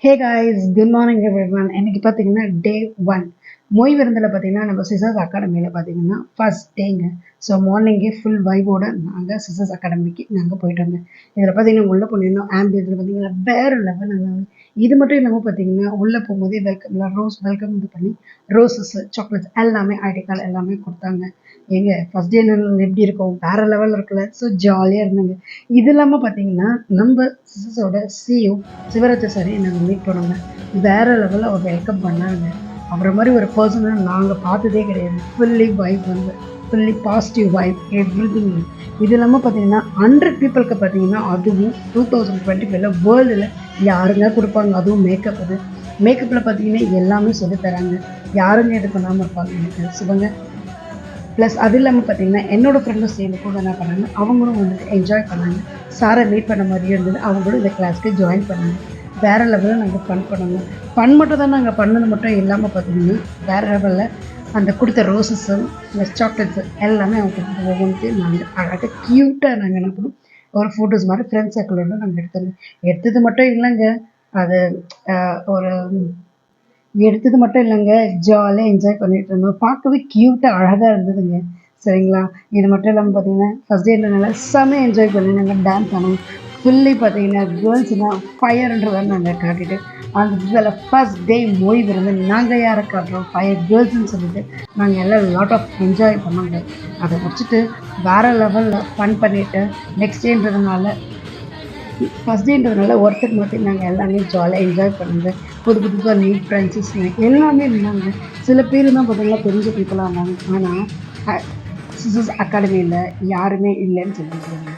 Hey guys, good morning everyone. இன்னைக்கு பார்த்தீங்கன்னா டே 1 மொய் விருந்தில் பார்த்தீங்கன்னா நம்ம சிசர்ஸ் அகாடமியில் பார்த்தீங்கன்னா ஃபர்ஸ்ட் டேங்க. ஸோ மார்னிங்கே ஃபுல் வைவோட நாங்கள் சிசர்ஸ் அகாடமிக்கு நாங்கள் போயிட்டு வந்தோம். இதில் பார்த்தீங்கன்னா உள்ளே போனீங்கன்னா ஆம்பியன்ஸில் பார்த்தீங்கன்னா வேறு லெவல் இருந்தாங்க. இது மட்டும் இல்லாமல் பார்த்தீங்கன்னா உள்ளே போகும்போதே வெல்கம் இது பண்ணி ரோசஸ் சாக்லேட்ஸ் எல்லாமே ஐடி கார்டு எல்லாமே கொடுத்தாங்க. எங்க ஃபர்ஸ்ட் டே எப்படி இருக்கும், வேறு லெவலில் இருக்குல்ல. ஸோ ஜாலியாக இருந்தாங்க. இது இல்லாமல் பார்த்தீங்கன்னா நம்ம சிசர்ஸோட சிஇஓ சிவராஜ் சார் நாங்கள் மீட் பண்ணோங்க. வேறு லெவலில் அவர் வெல்கம் பண்ணாங்க. அவரை மாதிரி ஒரு பர்சனை நாங்கள் பார்த்ததே கிடையாது. Fully positive vibe everything. இது இல்லாமல் பார்த்தீங்கன்னா 100 பீப்புளுக்கு பார்த்தீங்கன்னா அதுவும் 2025 வேர்ல்டில் யாருங்க கொடுப்பாங்க, அதுவும் மேக்கப்பில் பார்த்தீங்கன்னா எல்லாமே சொல்லித்தராங்க. யாருங்க இது பண்ணாமல் இருப்பாங்க எனக்கு சிவங்க. ப்ளஸ் அது இல்லாமல் பார்த்தீங்கன்னா என்னோடய ஃப்ரெண்டும் சேர்ந்து கூட என்ன பண்ணாங்க, அவங்களும் வந்துட்டு என்ஜாய் பண்ணாங்க. சாரை மீட் பண்ண மாதிரியே இருந்தது. அவங்களும் இந்த கிளாஸ்க்கு ஜாயின் பண்ணாங்க. வேறு லெவலில் நாங்கள் ஃபன் பண்ணோங்க. ஃபன் மட்டும் தான் நாங்கள் பண்ணது மட்டும் இல்லாமல் பார்த்தீங்கன்னா வேறு லெவலில் அந்த கொடுத்த ரோசஸும் இந்த சாக்லேட்ஸு எல்லாமே அவங்க கொடுத்து ஒவ்வொன்றையும் நாங்கள் அழகாக க்யூட்டாக நாங்கள் என்ன பண்ணோம், ஒரு ஃபோட்டோஸ் மாதிரி ஃப்ரெண்ட்ஸ் சர்க்கிளோட நாங்கள் எடுத்தது மட்டும் இல்லைங்க. அது ஒரு எடுத்தது மட்டும் இல்லைங்க, ஜாலியாக என்ஜாய் பண்ணிகிட்டு இருந்தோம். பார்க்கவே க்யூட்டாக அழகாக இருந்ததுங்க. சரிங்களா. இது மட்டும் இல்லாமல் பார்த்தீங்கன்னா ஃபஸ்ட் டேன்றனால செம்மையாக என்ஜாய் பண்ணி நாங்கள் டான்ஸ் ஆனோம். ஃபுல்லி பார்த்தீங்கன்னா கேர்ள்ஸ்னால் ஃபயர்ன்றதை நாங்கள் காட்டிட்டு அந்த இதில் ஃபஸ்ட் டே மொய் விருந்து நாங்கள் யாரை காட்டுறோம், ஃபயர் கேர்ள்ஸ்ன்னு சொல்லிட்டு நாங்கள் எல்லாம் லாட் ஆஃப் என்ஜாய் பண்ணோங்க. அதை முடிச்சுட்டு வேறு லெவலில் ஃபன் பண்ணிவிட்டு நெக்ஸ்ட் டேன்றதுனால ஃபஸ்ட் டேன்றதுனால ஒருத்தர் மட்டும் நாங்கள் எல்லாமே ஜாலியாக என்ஜாய் பண்ணுங்க. புதுசாக நீட் ஃப்ரெண்ட்ஸஸ் எல்லாமே இருந்தாங்க. சில பேர் தான் பார்த்தீங்கன்னா தெரிஞ்ச பீப்புளாக இருந்தாங்க. ஆனால் சிசர்ஸ் அகாடமியில் யாருமே இல்லைன்னு சொல்லியிருக்காங்க.